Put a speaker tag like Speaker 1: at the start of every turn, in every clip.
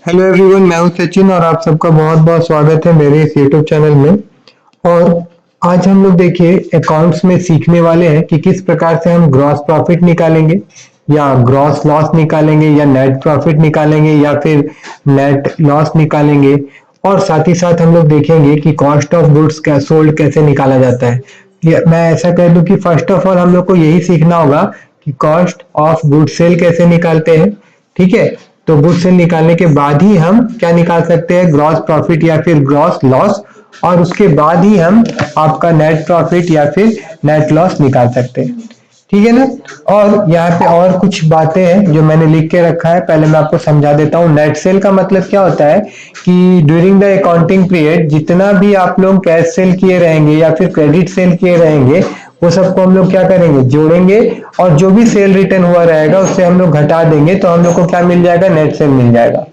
Speaker 1: Hello everyone, मैं हूं सचिन और आप सबका बहुत बहुत स्वागत है मेरे इस यूट्यूब चैनल में। और आज हम लोग देखिए अकाउंट्स में सीखने वाले हैं कि किस प्रकार से हम ग्रॉस प्रॉफिट निकालेंगे या ग्रॉस लॉस निकालेंगे या नेट प्रॉफिट निकालेंगे या फिर नेट लॉस निकालेंगे। और साथ ही साथ हम लोग देखेंगे कि कॉस्ट ऑफ गुड्स का सोल्ड कैसे निकाला जाता है। मैं ऐसा कह दूं कि फर्स्ट ऑफ ऑल हम लोग को यही सीखना होगा कि कॉस्ट ऑफ गुड सेल कैसे निकालते हैं। ठीक है, तो गुड सेल निकालने के बाद ही हम क्या निकाल सकते हैं, ग्रॉस प्रॉफिट या फिर ग्रॉस लॉस। और उसके बाद ही हम आपका नेट प्रॉफिट या फिर नेट लॉस निकाल सकते हैं। ठीक है ना। और यहाँ पे और कुछ बातें हैं जो मैंने लिख के रखा है, पहले मैं आपको समझा देता हूँ। नेट सेल का मतलब क्या होता है कि ड्यूरिंग द अकाउंटिंग पीरियड जितना भी आप लोग कैश सेल किए रहेंगे या फिर क्रेडिट सेल किए रहेंगे वो सबको हम लोग क्या करेंगे, जोड़ेंगे। और जो भी सेल रिटर्न हुआ रहेगा उससे हम लोग घटा देंगे तो हम लोग को क्या मिल जाएगा, नेट सेल मिल जाएगा।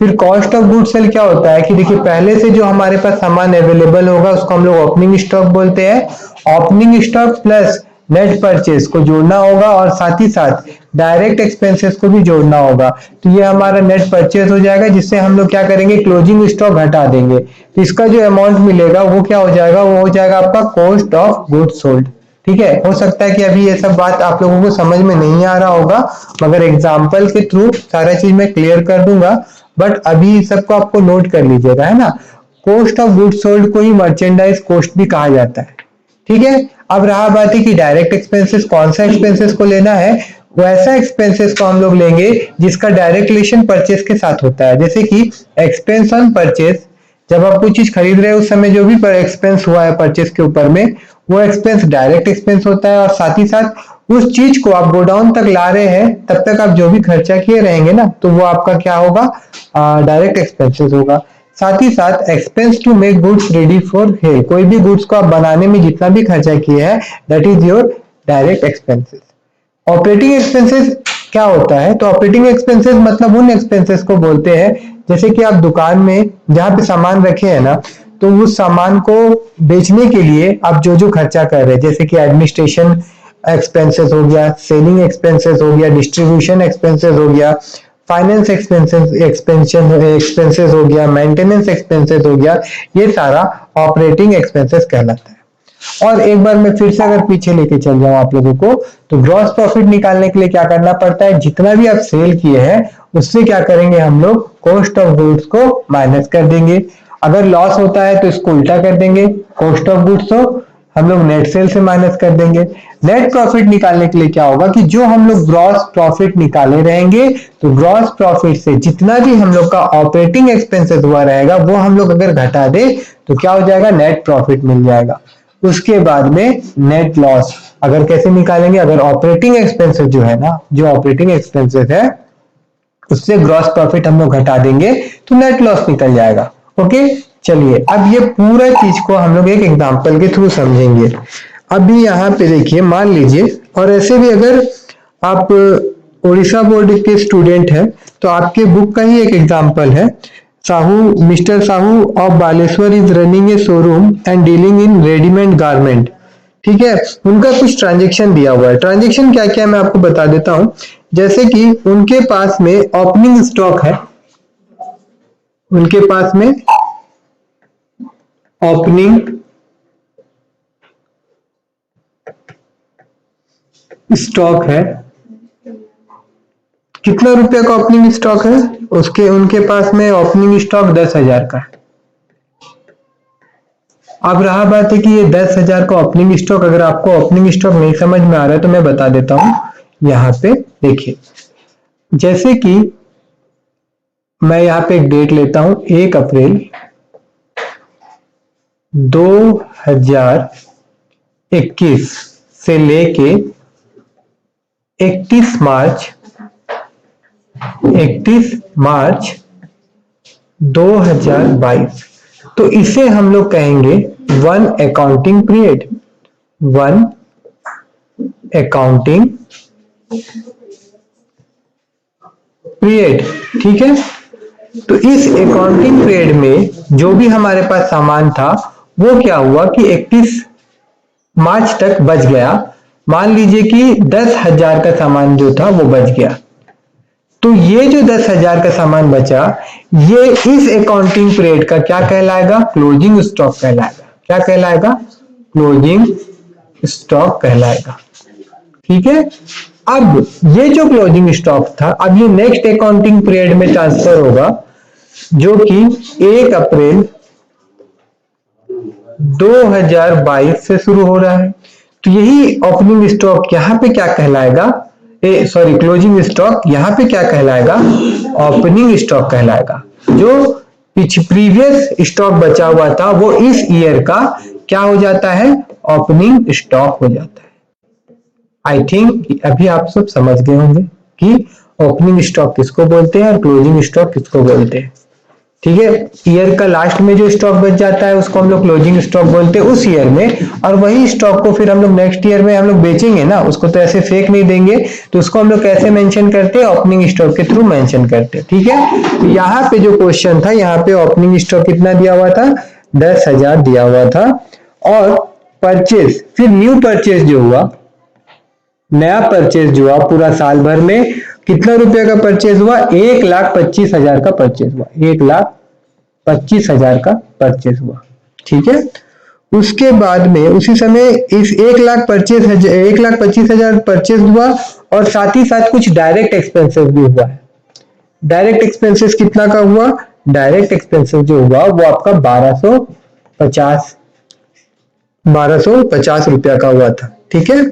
Speaker 1: फिर कॉस्ट ऑफ गुड सेल क्या होता है कि देखिए पहले से जो हमारे पास सामान अवेलेबल होगा उसको हम लोग ओपनिंग स्टॉक बोलते हैं। Opening stock plus net purchase को जोड़ना होगा और साथ ही साथ डायरेक्ट एक्सपेंसेस को भी जोड़ना होगा। तो ये हमारा नेट परचेज हो जाएगा, जिससे हम लोग क्या करेंगे, क्लोजिंग स्टॉक घटा देंगे। तो इसका जो अमाउंट मिलेगा वो क्या हो जाएगा, वो हो जाएगा आपका कॉस्ट ऑफ गुड सोल्ड। ठीक है, हो सकता है कि अभी ये सब बात आप लोगों को समझ में नहीं आ रहा होगा, मगर एग्जाम्पल के थ्रू सारा चीज मैं क्लियर कर दूंगा। बट अभी सबको आपको नोट कर लीजिएगा, है ना। कॉस्ट ऑफ गुड सोल्ड को ही मर्चेंडाइज कॉस्ट भी कहा जाता है। ठीक है, अब रहा बात है कि डायरेक्ट एक्सपेंसेस, कौन सा एक्सपेंसेस को लेना है। वैसा एक्सपेंसेस को हम लोग लेंगे जिसका डायरेक्ट रिलेशन परचेस के साथ होता है। जैसे कि एक्सपेंस ऑन परचेस, जब आप कोई चीज खरीद रहे हो उस समय जो भी एक्सपेंस हुआ है परचेस के ऊपर में, वो एक्सपेंस डायरेक्ट एक्सपेंस होता है। और साथ ही साथ उस चीज को आप गोडाउन तक ला रहे हैं तब तक आप जो भी खर्चा किए रहेंगे ना, तो वो आपका क्या होगा, डायरेक्ट एक्सपेंसेस होगा। साथ ही साथ expense to make goods ready for sale, कोई भी गुड्स को आप बनाने में जितना भी खर्चा किए हैं that is your direct expenses. Operating expenses क्या होता है, तो ऑपरेटिंग एक्सपेंसेस मतलब उन एक्सपेंसेस को बोलते हैं जैसे कि आप दुकान में जहां पे सामान रखे हैं ना, तो उस सामान को बेचने के लिए आप जो जो खर्चा कर रहे हैं, जैसे कि एडमिनिस्ट्रेशन एक्सपेंसेस हो गया, सेलिंग एक्सपेंसेस हो गया, डिस्ट्रीब्यूशन एक्सपेंसेस हो गया, फाइनेंस एक्सपेंसेस हो गया, मेंटेनेंस एक्सपेंसेस हो गया, ये सारा ऑपरेटिंग एक्सपेंसेस कहलाता है। और एक बार मैं फिर से अगर पीछे लेके चल जाऊं आप लोगों को, तो ग्रॉस प्रॉफिट निकालने के लिए क्या करना पड़ता है, जितना भी आप सेल किए हैं उससे क्या करेंगे हम लोग, कॉस्ट ऑफ गुड्स को माइनस कर देंगे। अगर लॉस होता है तो इसको उल्टा कर देंगे, कॉस्ट ऑफ गुड्स को हम लोग नेट सेल से माइनस कर देंगे। नेट प्रॉफिट निकालने के लिए क्या होगा कि जो हम लोग ग्रॉस प्रॉफिट निकाले रहेंगे, तो ग्रॉस प्रॉफिट से जितना भी हम लोग का ऑपरेटिंग एक्सपेंसेस हुआ रहेगा वो हम लोग अगर घटा दे तो क्या हो जाएगा, नेट प्रॉफिट मिल जाएगा। उसके बाद में नेट लॉस अगर कैसे निकालेंगे, अगर ऑपरेटिंग एक्सपेंसेस जो है ना, जो ऑपरेटिंग एक्सपेंसेस है उससे ग्रॉस प्रॉफिट हम लोग घटा देंगे तो नेट लॉस निकल जाएगा। ओके, चलिए अब ये पूरा चीज को हम लोग एक एग्जांपल के थ्रू समझेंगे। अभी यहाँ पे देखिए, मान लीजिए, और ऐसे भी अगर आप उड़ीसा बोर्ड के स्टूडेंट हैं तो आपके बुक का ही एक एग्जांपल है। Sahu, mister Sahu of Baleshwar is running A showroom and dealing in readymade garment. ठीक है, उनका कुछ ट्रांजेक्शन दिया हुआ है। ट्रांजेक्शन क्या क्या मैं आपको बता देता हूं। जैसे कि उनके पास में ओपनिंग स्टॉक है, उनके पास में ओपनिंग स्टॉक है। कितना रुपया का ओपनिंग स्टॉक है, उसके उनके पास में ओपनिंग स्टॉक 10,000 का है। अब रहा बात है कि ये 10,000 का ओपनिंग स्टॉक, अगर आपको ओपनिंग स्टॉक नहीं समझ में आ रहा है तो मैं बता देता हूं। यहाँ पे देखिए, जैसे कि मैं यहाँ पे एक डेट लेता हूं, 1 अप्रैल 2021 से लेके 31 मार्च 2022, तो इसे हम लोग कहेंगे one accounting period. One accounting period, ठीक है। तो इस अकाउंटिंग पीरियड में जो भी हमारे पास सामान था वो क्या हुआ कि 31 मार्च तक बच गया। मान लीजिए कि 10,000 का सामान जो था वो बच गया। तो ये जो 10,000 का सामान बचा, ये इस अकाउंटिंग पीरियड का क्या कहलाएगा? क्लोजिंग स्टॉक कहलाएगा। क्या कहलाएगा? क्लोजिंग स्टॉक कहलाएगा। ठीक है। अब ये जो क्लोजिंग स्टॉक था, अब ये नेक्स्ट अकाउंटिंग पीरियड में ट्रांसफर होगा, जो कि 1 अप्रैल 2022 से शुरू हो रहा है। तो यही ओपनिंग स्टॉक यहां पे क्या कहलाएगा? सॉरी, क्लोजिंग स्टॉक यहां पे क्या कहलाएगा? ओपनिंग स्टॉक कहलाएगा। जो प्रीवियस स्टॉक बचा हुआ था वो इस ईयर का क्या हो जाता है? ओपनिंग स्टॉक हो जाता है। आई थिंक अभी आप सब समझ गए होंगे कि ओपनिंग स्टॉक किसको बोलते हैं और क्लोजिंग स्टॉक किसको बोलते हैं। ठीक है। ईयर का लास्ट में जो स्टॉक बच जाता है उसको हम लोग क्लोजिंग स्टॉक बोलते हैं उस ईयर में, और वही स्टॉक को फिर हम लोग नेक्स्ट ईयर में हम लोग बेचेंगे ना, उसको तो ऐसे फेक नहीं देंगे, तो उसको हम लोग कैसे मेंशन करते हैं? ओपनिंग स्टॉक के थ्रू मेंशन करते हैं। ठीक है। तो यहाँ पे जो क्वेश्चन था, यहाँ पे ओपनिंग स्टॉक कितना दिया हुआ था? 10,000 दिया हुआ था। और परचेज, फिर न्यू परचेज जो हुआ, नया परचेज जो हुआ पूरा साल भर में कितना रुपए का परचेज हुआ? 1,25,000 का परचेज हुआ। 1,25,000 का परचेज हुआ। ठीक है। उसके बाद में उसी समय इस 1,25,000 परचेज हुआ, और साथ ही साथ कुछ डायरेक्ट एक्सपेंसेस भी हुआ है। डायरेक्ट एक्सपेंसेस कितना का हुआ? डायरेक्ट एक्सपेंसेस जो हुआ वो आपका 1250 रुपया का हुआ था। ठीक है।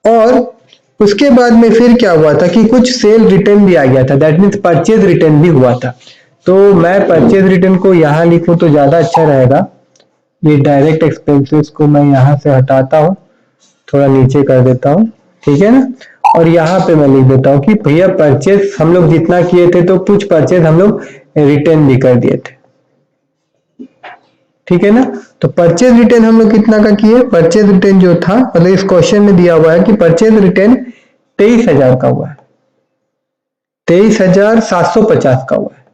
Speaker 1: और उसके बाद में फिर क्या हुआ था कि कुछ सेल रिटर्न भी आ गया था, दैट मीन्स परचेज रिटर्न भी हुआ था। तो मैं परचेज रिटर्न को यहां लिखूं तो ज्यादा अच्छा रहेगा। ये डायरेक्ट एक्सपेंसेस को मैं यहां से हटाता हूं, थोड़ा नीचे कर देता हूं। ठीक है ना। और यहाँ पे मैं लिख देता हूँ कि भैया परचेज हम लोग जितना किए थे तो कुछ परचेज हम लोग रिटर्न भी कर दिए थे। ठीक है ना। तो परचेज रिटर्न हम लोग कितना का किए? परचेज रिटर्न जो था, मतलब इस क्वेश्चन में दिया हुआ है कि परचेज रिटर्न 23,000 का हुआ है। 23,750 का हुआ है।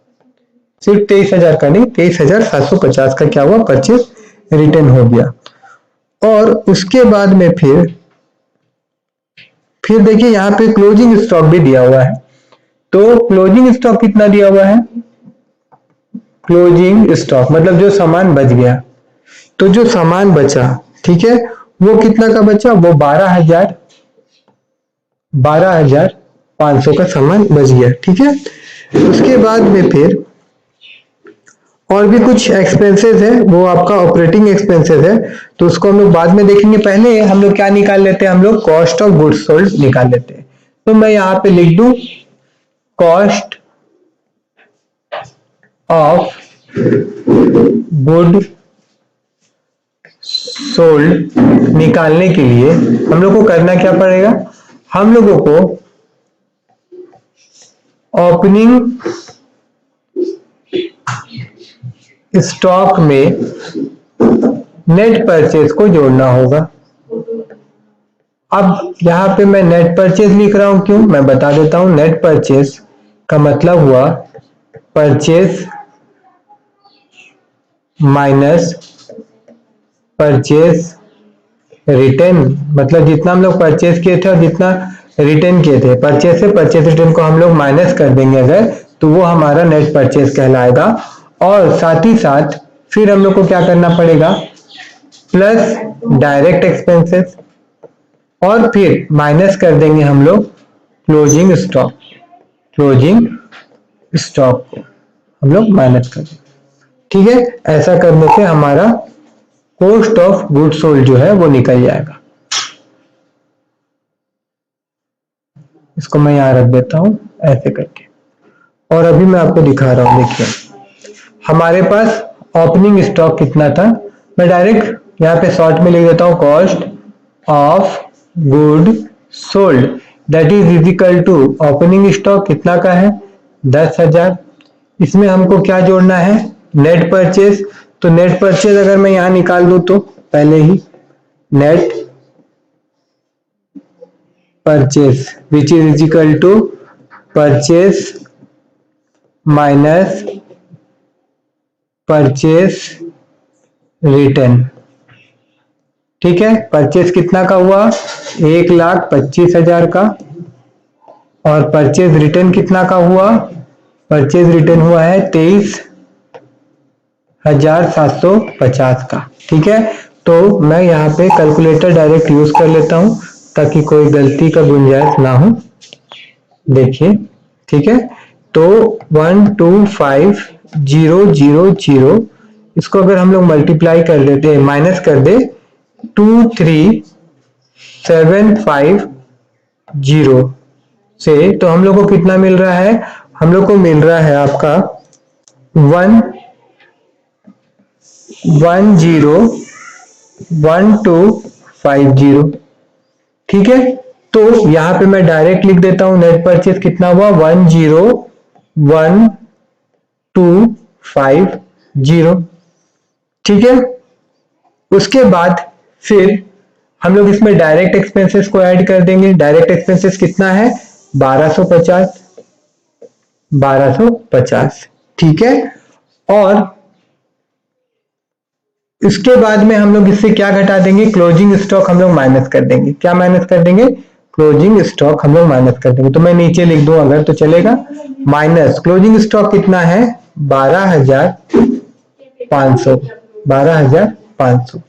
Speaker 1: सिर्फ 23,000 का नहीं, 23,750 का क्या हुआ? परचेज रिटर्न हो गया। और उसके बाद में फिर देखिए यहाँ पे क्लोजिंग स्टॉक भी दिया हुआ है। तो क्लोजिंग स्टॉक कितना दिया हुआ है? क्लोजिंग स्टॉक मतलब जो सामान बच गया। तो जो सामान बचा, ठीक है, वो कितना का बचा? वो 12,500 का सामान बच गया। ठीक है। उसके बाद में फिर और भी कुछ एक्सपेंसेस है, वो आपका ऑपरेटिंग एक्सपेंसेस है, तो उसको हम लोग बाद में देखेंगे। पहले हम लोग क्या निकाल लेते हैं? हम लोग कॉस्ट ऑफ गुड्स सोल्ड निकाल लेते हैं। तो मैं यहाँ पे लिख दूं कॉस्ट ऑफ गुड सोल्ड निकालने के लिए हम लोग को करना क्या पड़ेगा? हम लोगों को ओपनिंग स्टॉक में नेट परचेज को जोड़ना होगा। अब यहां पे मैं नेट परचेज लिख रहा हूं, क्यों? मैं बता देता हूं। नेट परचेज का मतलब हुआ परचेज माइनस परचेज रिटर्न, मतलब जितना हम लोग परचेज किए थे और जितना रिटर्न किए थे, परचेज से परचेज रिटर्न को हम लोग माइनस कर देंगे अगर, तो वो हमारा नेट परचेज कहलाएगा। और साथ ही साथ फिर हम लोग को क्या करना पड़ेगा? प्लस डायरेक्ट एक्सपेंसेस, और फिर माइनस कर देंगे हम लोग क्लोजिंग स्टॉक। क्लोजिंग स्टॉक को हम लोग माइनस कर देंगे। ठीक है। ऐसा करने से हमारा कॉस्ट ऑफ गुड सोल्ड जो है वो निकल जाएगा। इसको मैं यहां रख देता हूं ऐसे करके। और अभी मैं आपको दिखा रहा हूं। देखिए हमारे पास ओपनिंग स्टॉक कितना था, मैं डायरेक्ट यहाँ पे शॉर्ट में लिख देता हूँ cost of good sold that is equal to opening stock कितना का है? 10,000। इसमें हमको क्या जोड़ना है? Net purchase. तो नेट परचेज अगर मैं यहां निकाल दूं तो पहले ही net purchase which is equal to purchase minus purchase return. ठीक है। परचेज कितना का हुआ? 1,25,000 का, और परचेज रिटर्न कितना का हुआ, परचेज रिटर्न हुआ है 23,750 का। ठीक है, तो मैं यहाँ पे कैलकुलेटर डायरेक्ट यूज कर लेता हूँ ताकि कोई गलती का गुंजाइश ना हो। देखिए, ठीक है, तो 125,000 इसको अगर हम लोग मल्टीप्लाई कर देते हैं, माइनस कर दे 23,750 से, तो हम लोग को कितना मिल रहा है, हम लोग को मिल रहा है आपका 110,1250। ठीक है, तो यहां पे मैं डायरेक्ट लिख देता हूं, नेट परचेज कितना हुआ 101,250। ठीक है, उसके बाद फिर हम लोग इसमें डायरेक्ट एक्सपेंसेस को ऐड कर देंगे। डायरेक्ट एक्सपेंसेस कितना है 1250, 1250। ठीक है, और इसके बाद में हम लोग इससे क्या घटा देंगे, क्लोजिंग स्टॉक हम लोग माइनस कर देंगे। क्या माइनस कर देंगे, क्लोजिंग स्टॉक हम लोग माइनस कर देंगे। तो मैं नीचे लिख दूं अगर तो चलेगा, माइनस क्लोजिंग स्टॉक कितना है 12,500, 12,500।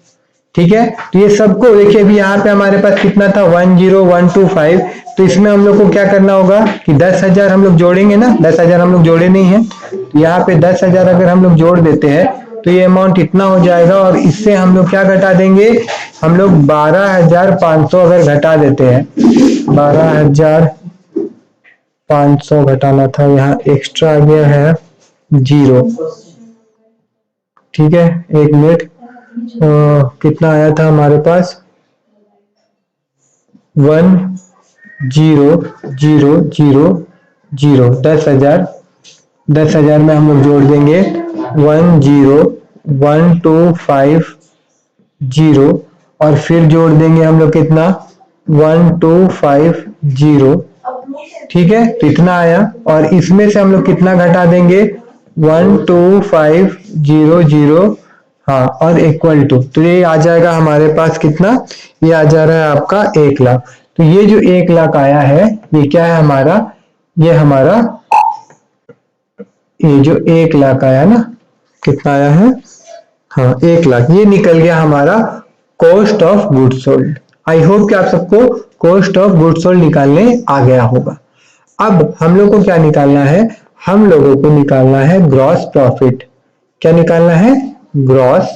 Speaker 1: ठीक है, तो ये सबको देखिए, अभी यहाँ पे हमारे पास कितना था 10125, तो इसमें हम लोग को क्या करना होगा कि 10,000 हम लोग जोड़ेंगे ना, 10,000 हम लोग जोड़े नहीं है, तो यहाँ पे 10,000 अगर हम लोग जोड़ देते हैं तो ये अमाउंट इतना हो जाएगा, और इससे हम लोग क्या घटा देंगे, हम लोग 12,500 अगर घटा देते हैं, 12,500 घटाना था, यहाँ एक्स्ट्रा आ गया है 0। ठीक है, एक मिनट, कितना आया था हमारे पास 1,0,0,0, 10,000, 10,000 में हम लोग जोड़ देंगे 101,250, और फिर जोड़ देंगे हम लोग कितना 1,250। ठीक है, तो इतना आया, और इसमें से हम लोग कितना घटा देंगे 1,250, हाँ, और इक्वल टू, तो ये आ जाएगा हमारे पास कितना, ये आ जा रहा है आपका 1,00,000। तो ये जो 1,00,000 आया है, ये क्या है हमारा, ये हमारा, ये जो 1,00,000 आया ना, कितना आया है, हाँ 1,00,000, ये निकल गया हमारा cost of good sold. I hope कि आप सबको कॉस्ट ऑफ गुड सोल्ड निकालने आ गया होगा। अब हम लोग को क्या निकालना है, हम लोगों को निकालना है ग्रॉस प्रॉफिट। क्या निकालना है, ग्रॉस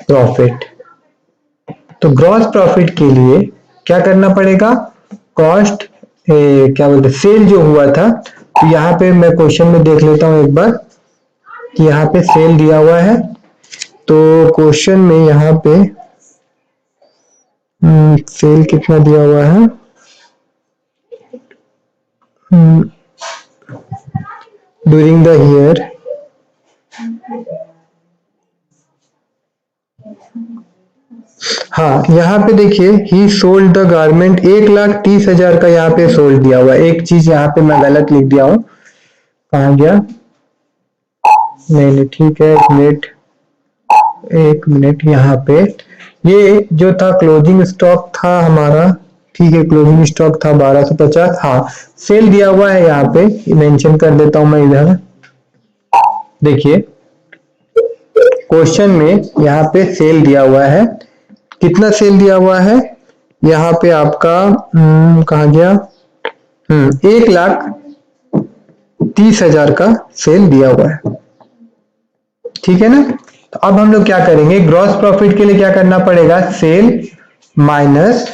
Speaker 1: प्रॉफिट। तो ग्रॉस प्रॉफिट के लिए क्या करना पड़ेगा, कॉस्ट, क्या बोलते, सेल जो हुआ था, तो यहाँ पे मैं क्वेश्चन में देख लेता हूँ एक बार कि यहाँ पे सेल दिया हुआ है। तो क्वेश्चन में यहाँ पे सेल कितना दिया हुआ है, ड्यूरिंग द ईयर, हाँ यहाँ पे देखिए, ही सोल्ड द गारमेंट, 1,30,000 का यहाँ पे सोल्ड दिया हुआ है। एक चीज यहाँ पे मैं गलत लिख दिया हूँ, कहाँ गया, नहीं नहीं ठीक है, एक मिनट, यहाँ पे ये जो था क्लोजिंग स्टॉक था हमारा, ठीक है, क्लोजिंग स्टॉक था 1250, हाँ, सेल दिया हुआ है यहाँ पे, मेंशन कर देता हूं मैं इधर। देखिए क्वेश्चन में यहाँ पे सेल दिया हुआ है, कितना सेल दिया हुआ है यहाँ पे आपका, कहाँ गया, 1,30,000 का सेल दिया हुआ है। ठीक है ना, तो अब हम लोग क्या करेंगे, ग्रॉस प्रॉफिट के लिए क्या करना पड़ेगा, sale minus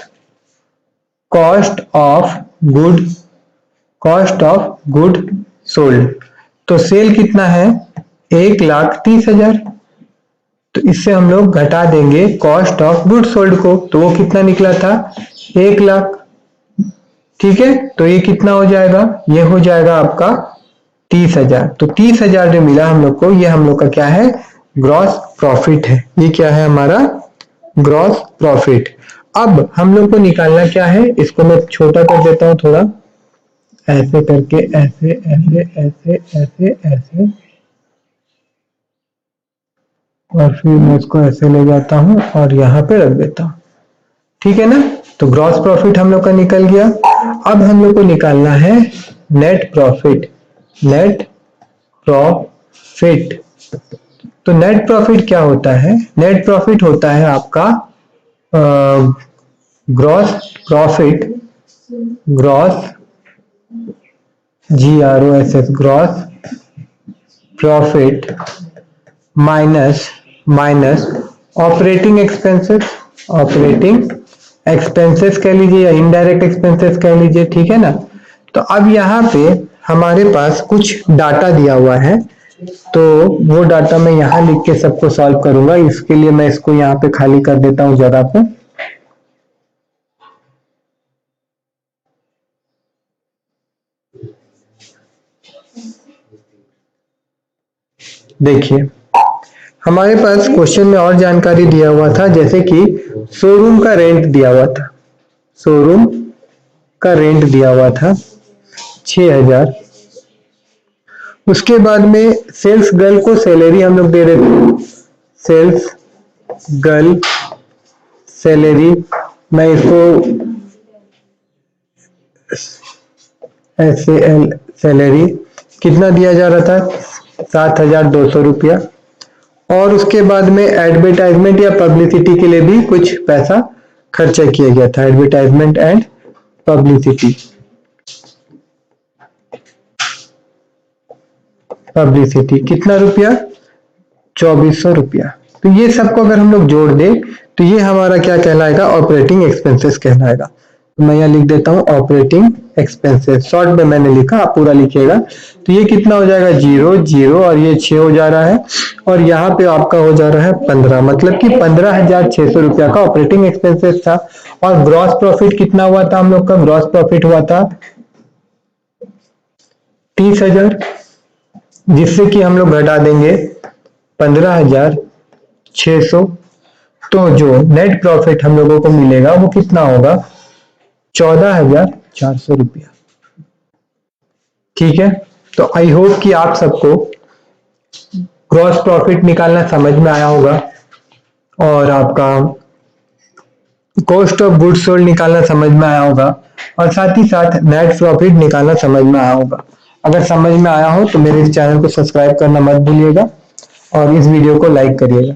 Speaker 1: cost of good, cost of good sold. तो सेल कितना है 1,30,000, तो इससे हम लोग घटा देंगे कॉस्ट ऑफ गुड सोल्ड को, तो वो कितना निकला था 1,00,000। ठीक है, तो ये कितना हो जाएगा, ये हो जाएगा आपका 30,000। तो 30,000 जो मिला हम लोग को, ये हम लोग का क्या है, ग्रॉस प्रॉफिट है। ये क्या है हमारा ग्रॉस प्रॉफिट। अब हम लोग को निकालना क्या है, इसको मैं छोटा कर देता हूं थोड़ा, ऐसे करके, ऐसे ऐसे ऐसे ऐसे ऐसे, और फिर मैं इसको ऐसे ले जाता हूं और यहाँ पे रख देता हूं। ठीक है ना, तो ग्रॉस प्रॉफिट हम लोग का निकल गया। अब हम लोग को निकालना है नेट प्रॉफिट। नेट प्रॉफिट, तो नेट प्रॉफिट क्या होता है? नेट प्रॉफिट होता है आपका gross profit, gross GROSS, gross profit minus operating expenses. Operating expenses कह लीजिए या इनडायरेक्ट एक्सपेंसेस कह लीजिए, ठीक है ना। तो अब यहाँ पे हमारे पास कुछ डाटा दिया हुआ है, तो वो डाटा मैं यहाँ लिख के सबको सॉल्व करूंगा। इसके लिए मैं इसको यहाँ पे खाली कर देता हूँ जगह पे। देखिए हमारे पास क्वेश्चन में और जानकारी दिया हुआ था, जैसे कि शोरूम का रेंट दिया हुआ था। शोरूम का रेंट दिया हुआ था 6000। उसके बाद में सेल्स गर्ल को सैलरी हम लोग दे रहे थे। सेल्स गर्ल सैलरी, मैं इसको SAL सैलरी कितना दिया जा रहा था? 7200 रुपया। और उसके बाद में एडवर्टाइजमेंट या पब्लिसिटी के लिए भी कुछ पैसा खर्चा किया गया था। एडवर्टाइजमेंट एंड पब्लिसिटी, पब्लिसिटी कितना रुपया? 2400 रुपया। तो ये सबको अगर हम लोग जोड़ दें तो ये हमारा क्या कहलाएगा? ऑपरेटिंग एक्सपेंसेस कहलाएगा। तो मैं यहाँ लिख देता हूँ ऑपरेटिंग एक्सपेंसेस, शॉर्ट में मैंने लिखा, आप पूरा लिखिएगा। तो ये कितना हो जाएगा? 0 0 और ये 6 हो जा रहा है, और यहाँ पे आपका हो जा रहा है 15, मतलब कि 15,600 रुपया का ऑपरेटिंग एक्सपेंसेस था। और ग्रॉस प्रॉफिट कितना हुआ था हम लोग का? ग्रॉस प्रॉफिट हुआ था 30,000, जिससे कि हम लोग घटा देंगे 15,600। तो जो नेट प्रॉफिट हम लोगों को मिलेगा वो कितना होगा? 14,400 रुपया। ठीक है, तो आई होप कि आप सबको ग्रॉस प्रॉफिट निकालना समझ में आया होगा, और आपका कॉस्ट ऑफ गुड्स सोल्ड निकालना समझ में आया होगा, और साथ ही साथ नेट प्रॉफिट निकालना समझ में आया होगा। अगर समझ में आया हो तो मेरे इस चैनल को सब्सक्राइब करना मत भूलिएगा और इस वीडियो को लाइक करिएगा।